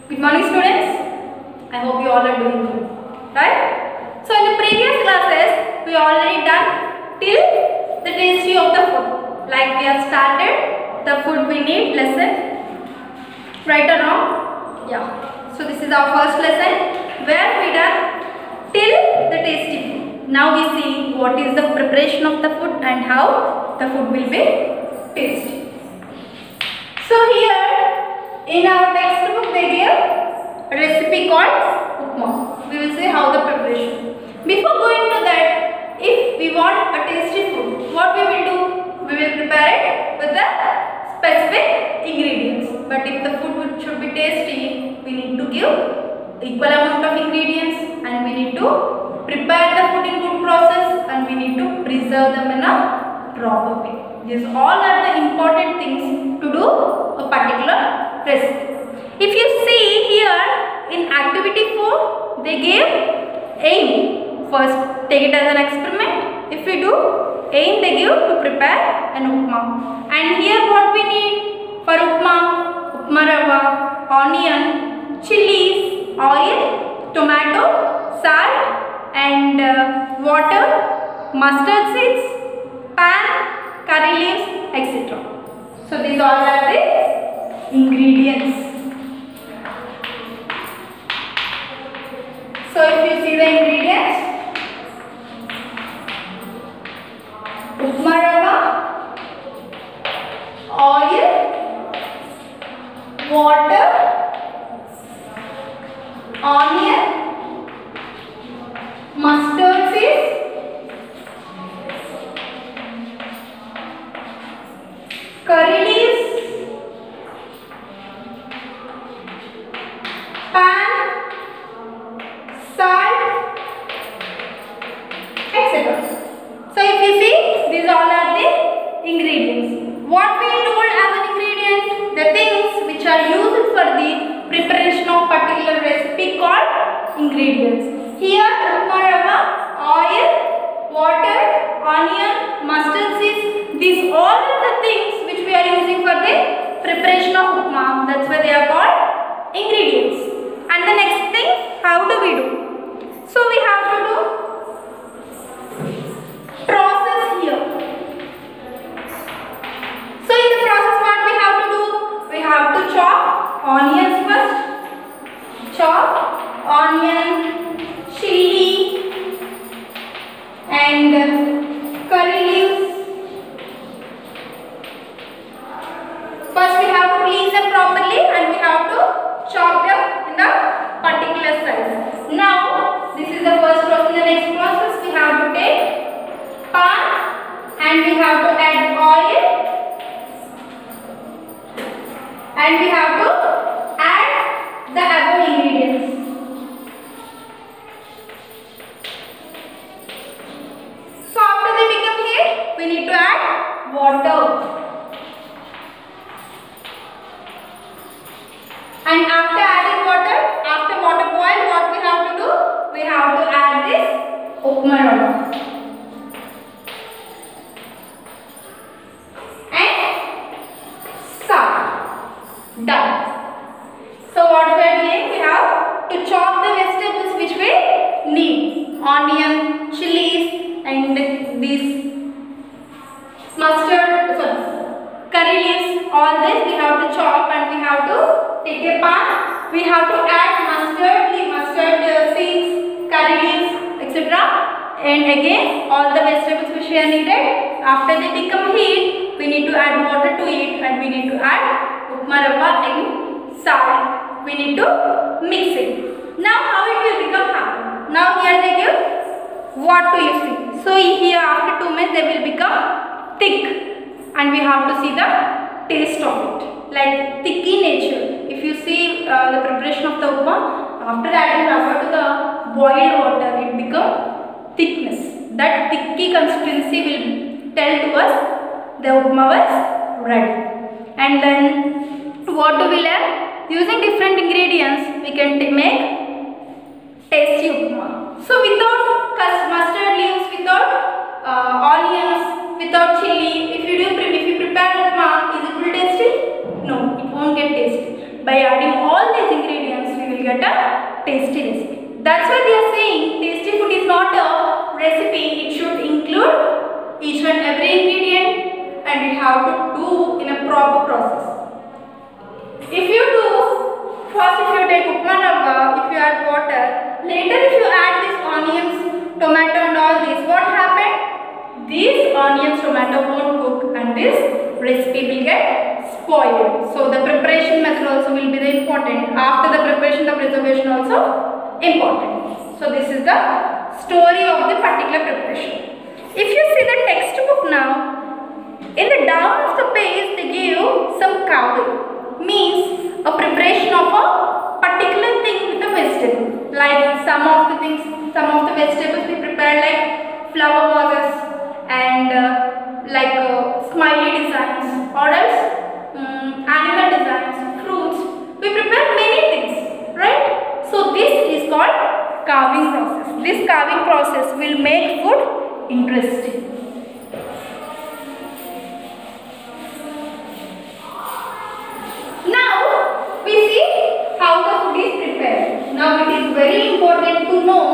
Good morning students. I hope you all are doing good, right? So in the previous classes we already done till the tasty of the food. Like we have started the food we need lesson, right or wrong? Yeah. So this is our first lesson where we done till the tasty food. Now we see what is the preparation of the food and how the food will be tasty. So here in our textbook they give a recipe called upma. We will see how the preparation. Before going to that, if we want a tasty food, what we will do? We will prepare it with the specific ingredients. But if the food should be tasty, we need to give equal amount of ingredients and we need to prepare the food in good process and we need to preserve them in a proper way. These all are the important things to do a particular recipe. If you see here in activity 4, they gave aim. First take it as an experiment. If we do aim, they give to prepare an upma. And here what we need for upma rava, onion, chilies, oil, tomato, salt and water, mustard seeds, pan, curry leaves, etc. So these all are the ingredients. So if you see the ingredients, upma rava, oil, water, onion, mustard seeds, curry leaves, pan, salt, etc. So if you see, these all are the ingredients. What we told as an ingredient, the things which are used for the preparation of particular recipe called ingredients. Here upma rava, oil, water, onion, mustard seeds, these all are the things which we are using for the preparation of upma. That's why they are called ingredients. And the next thing, how do we do? So we have to do process here. So in the process what we have to do? We have to chop onions first. Chop onion, chili and curry leaves. First we have to clean them properly and we have to chop them in a particular size. Now this is the first process. The next process we have to take pan and we have to add oil and we have to add the above ingredients. So after they become heat, we need to add water. And after adding water, after water boil, what we have to do? We have to add this upma rava. And salt. Done. So what we are doing? We have to chop the vegetables which we need. Onion, chilies and these mustard, curry leaves, all this we have to chop and we have to take a pan. We have to add mustard seeds, curry leaves, etc. And again all the vegetables which we are needed. After they become heat, we need to add water to it and we need to add upma rava and salt. We need to mix it. Now how it will become happen? Now here they give what do you see? So here after 2 minutes they will become thick and we have to see the taste of it, like thick in nature. If you see the preparation of the upma, after adding rava to the boiled water, it become thickness. That thicky consistency will tell to us the upma was ready. And then what do we learn? Using different ingredients, we can make tasty upma. So without mustard leaves, without onions, without chili, if you prepare upma, is it will tasty? No, it won't get tasty. By adding all these ingredients, tasty recipe. That's why they are saying tasty food is not a recipe. It should include each and every ingredient, and we have to do in a proper process. If you do, first if you take upma rava, if you add water, later if you add these onions, tomato and all this, what happened? These onions, tomato won't cook and this recipe will get spoiled. So the preparation method also will be the important. After the preparation, the preservation also important. So this is the story of the particular preparation. If you see the textbook now, in the down of the page they give some carving. Means a preparation of a particular thing with a vegetable. Like some of the things, some of the vegetables we prepare like flower vases and smiley designs, or else animal designs, fruits. We prepare many things, right? So this is called carving process. This carving process will make food interesting. Now we see how the food is prepared. Now it is very important to know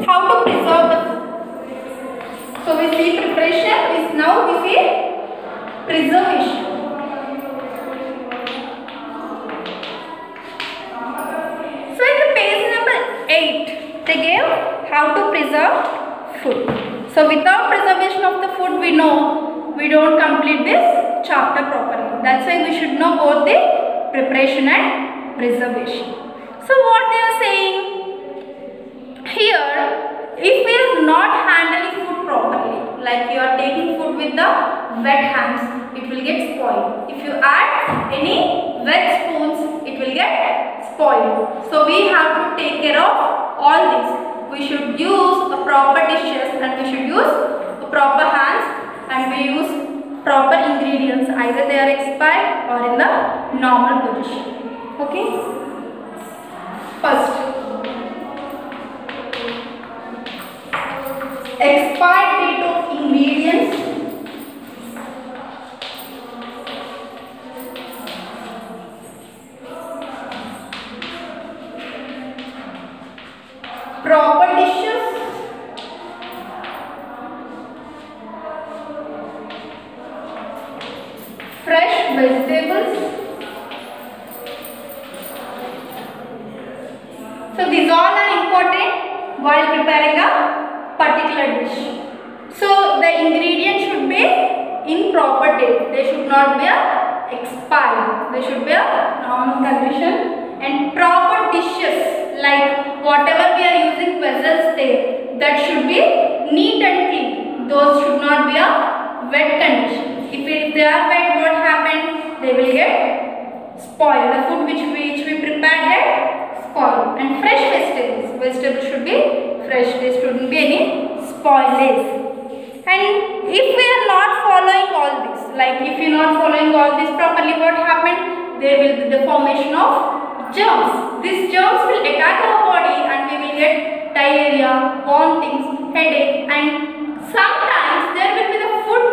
how to preserve the food. So we see preparation, now we see preservation. So in the page number 8, they gave how to preserve food. So without preservation of the food, we know we don't complete this chapter properly. That's why we should know both the preparation and preservation. So what they are saying here, if we are not handling food properly, like you are taking food with the wet hands, it will get spoiled. If you add any wet spoons, it will get spoiled. So we have to take care of all this. We should use a proper dishes, and we should use a proper hands, and we use proper ingredients, either they are expired or in the normal position. Okay. First, expired date of ingredients. Proper dishes. Fresh vegetables. So these all are important while preparing a particular dish. So the ingredients should be in proper date. They should not be expired. They should be a normal condition. And proper dishes, like whatever we are using vessels there, that should be neat and clean. Those should not be a wet condition. If they are wet, what happened? They will get spoiled. The food which we prepared get spoiled. And fresh vegetables. Vegetables should be fresh. There shouldn't be any spoilage. And if we are not following all this, like if you are not following all this properly, what happened? There will be the formation of germs. These germs will attack our body, and we will get diarrhea, vomitings, headache, and sometimes there will be the food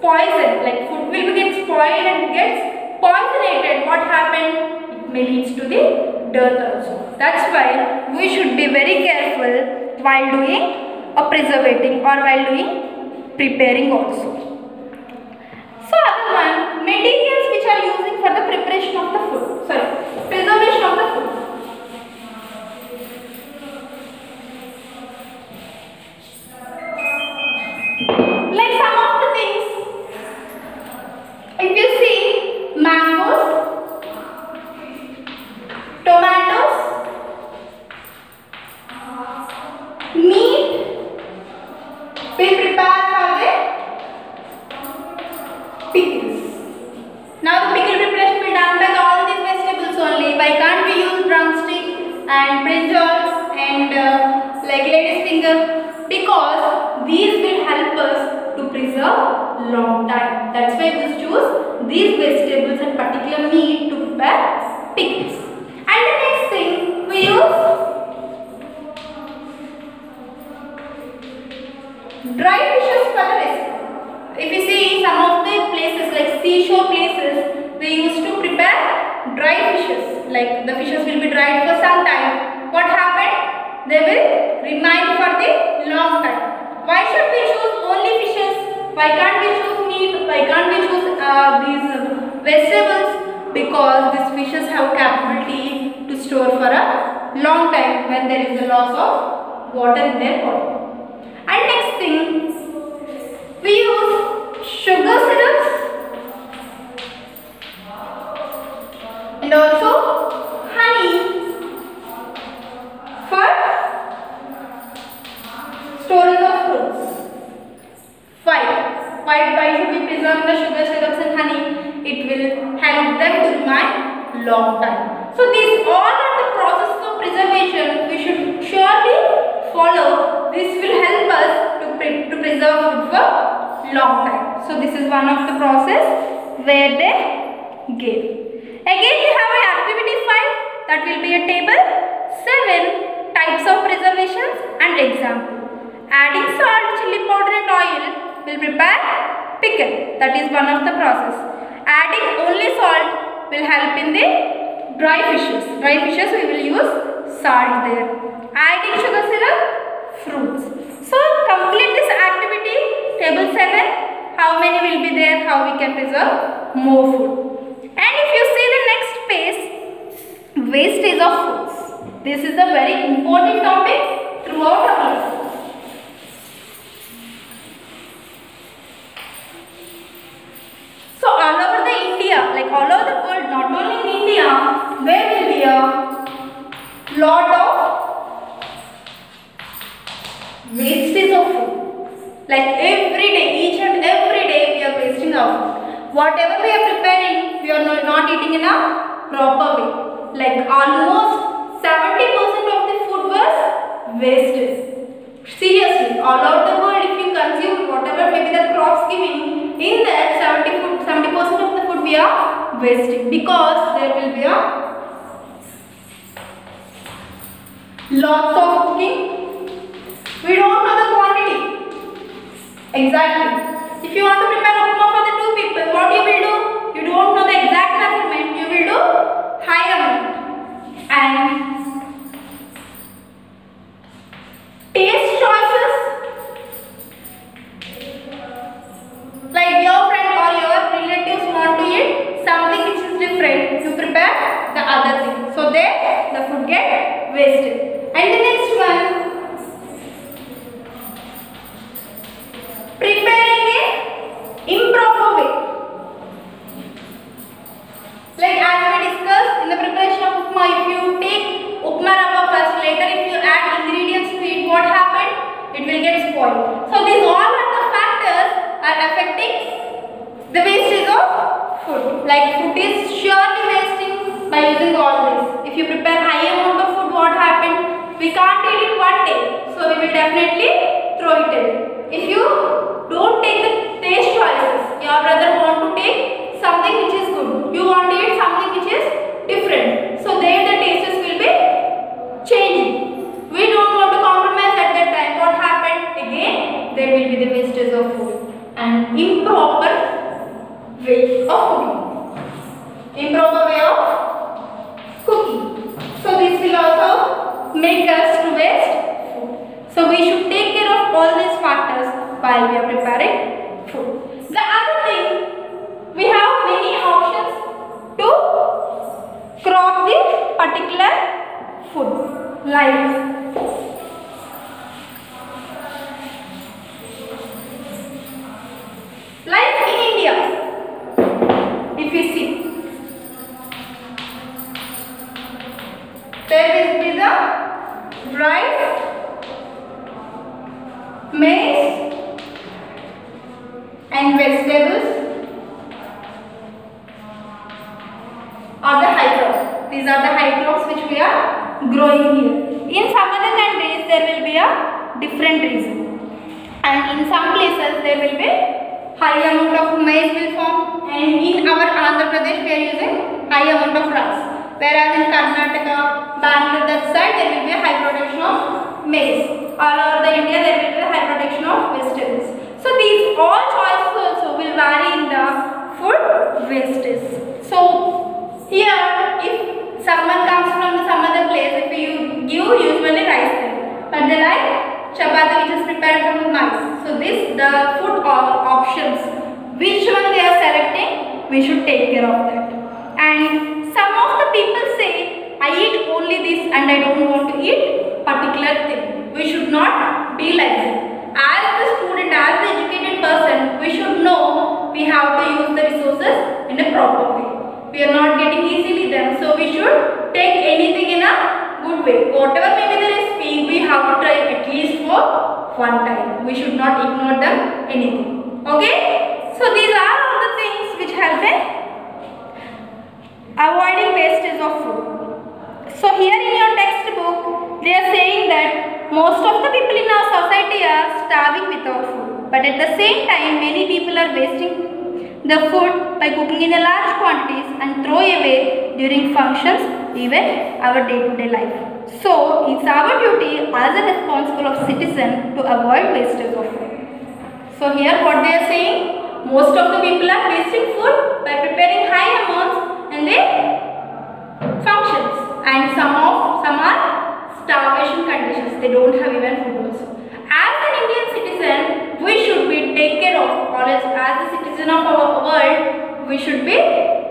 poison. Like food will get spoiled and gets poisonated. What happened? It may lead to the death also. That's why we should be very careful while doing a preservating or while doing preparing also. So other one, materials which are using for the preparation of the food. Sorry, preservation of the food. Like some of the things, if you see mangoes, tomatoes, meat, we prepare for the pickles. Now the pickle preparation will be done by all these vegetables only. Why can't we use drumstick and brinjals and like lady's finger? Because these will help us to preserve long time. That's why we choose these vegetables and particular meat to prepare pickles. And the next thing we use dry fishes for the recipe. If you see some of the places like seashore places, they used to prepare dry fishes like the fishes will be dried for some time, what happened? They will remain for the long time. Why should we choose only fishes? Why can't we choose meat? Why can't we choose these vegetables? Because these fishes have capability to store for a long time when there is a loss of water in their body. And next thing, we use sugar syrups and also honey for storage of fruits. Why should we preserve the sugar syrups and honey? It will help them to remain long time. So these all are the processes of preservation we should surely follow. This will help us to preserve food for long time. So this is one of the process where they give. Again we have an activity 5, that will be a table. 7 types of preservations and example. Adding salt, chili powder and oil will prepare pickle. That is one of the process. Adding only salt will help in the dry fishes. Dry fishes we will use salt there. Adding sugar syrup, fruits. So complete this activity, table 7. How many will be there? How we can preserve more food. And if you see the next page, wastage of foods. This is a very important topic throughout our lesson. So all over the India, like all over the world, not only in India, there will be a lot of wastage of food. Like every day, each and every day we are wasting our food. Whatever we are preparing, we are not eating in a proper way. Like almost 70% of the food was wasted. Seriously, all over the world, if you consume whatever maybe the crops giving, in that 70% of the food we are wasting, because there will be a lots of cooking. We don't know the quantity exactly. If you want to prepare upma for the 2 people, what you will do? You don't know the exact measurement. You will do high amount. And taste choices, like your friend or your relatives want to eat something which is different, you prepare the other thing. So there the food get wasted. And the next one, preparing in improper way. Like as we discussed in the preparation of upma, if you take upma rava first, later if you add ingredients to it, what happened? It will get spoiled. So these all are the factors are affecting the wastage of food. Like food is surely wasting by using all this. If you prepare high amount of food, what happened? We can't eat it one day, so we will definitely throw it away. If you don't take the taste choices, your brother want to take something which is good, you want to eat something which is different, so there the tastes will be changing. We don't want to compromise at that time. What happened? Again, there will be the wastage of food and improper way of cooking. Improper way of cooking. So this will also make us to waste food. So we should take care of all these factors while we are preparing food. The other thing, we have many options to crop the particular food. Like in India, if you see, there will be the rice, maize and vegetables are the high crops. These are the high crops which we are growing here. In some other countries there will be a different reason, and in some places there will be high amount of maize will form, and in our Andhra Pradesh we are using high amount of rice. Whereas in Karnataka, Bangalore, that side there will be a high production of maize. All over the India there will be a high production of vegetables. So these all choices also will vary in the food wastage. So here if someone comes from some other place, if you give usually rice there, but they like chapati which is prepared from maize. So this the food options, which one they are selecting, we should take care of that. And some of the people say, I eat only this and I don't want to eat particular thing. We should not be like that. As the student, as the educated person, we should know we have to use the resources in a proper way. We are not getting easily them, so we should take anything in a good way. Whatever may be the recipe, we have to try at least for one time. We should not ignore them anything. Okay? So these are all the things which help in avoiding wastage of food. So here in your textbook, they are saying that most of the people in our society are starving without food. But at the same time, many people are wasting the food by cooking in a large quantities and throw away during functions, even our day-to-day life. So it's our duty as a responsible of citizen to avoid wastage of food. So here what they are saying, most of the people are wasting food by preparing high amounts in their functions, and some are starvation conditions. They don't have even food also. As an Indian citizen, we should be take care of, or as a citizen of our world, we should be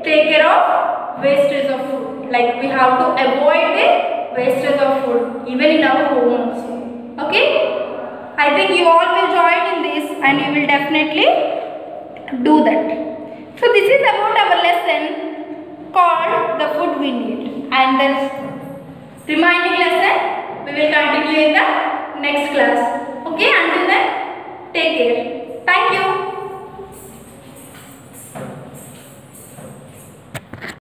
take care of wastage of food. Like we have to avoid the wastage of food even in our home also. Okay? I think you all will join in this and you will definitely do that. So this is about our lesson called The Food We Need, and the remaining lesson we will continue in the next class. Okay, until then, take care. Thank you.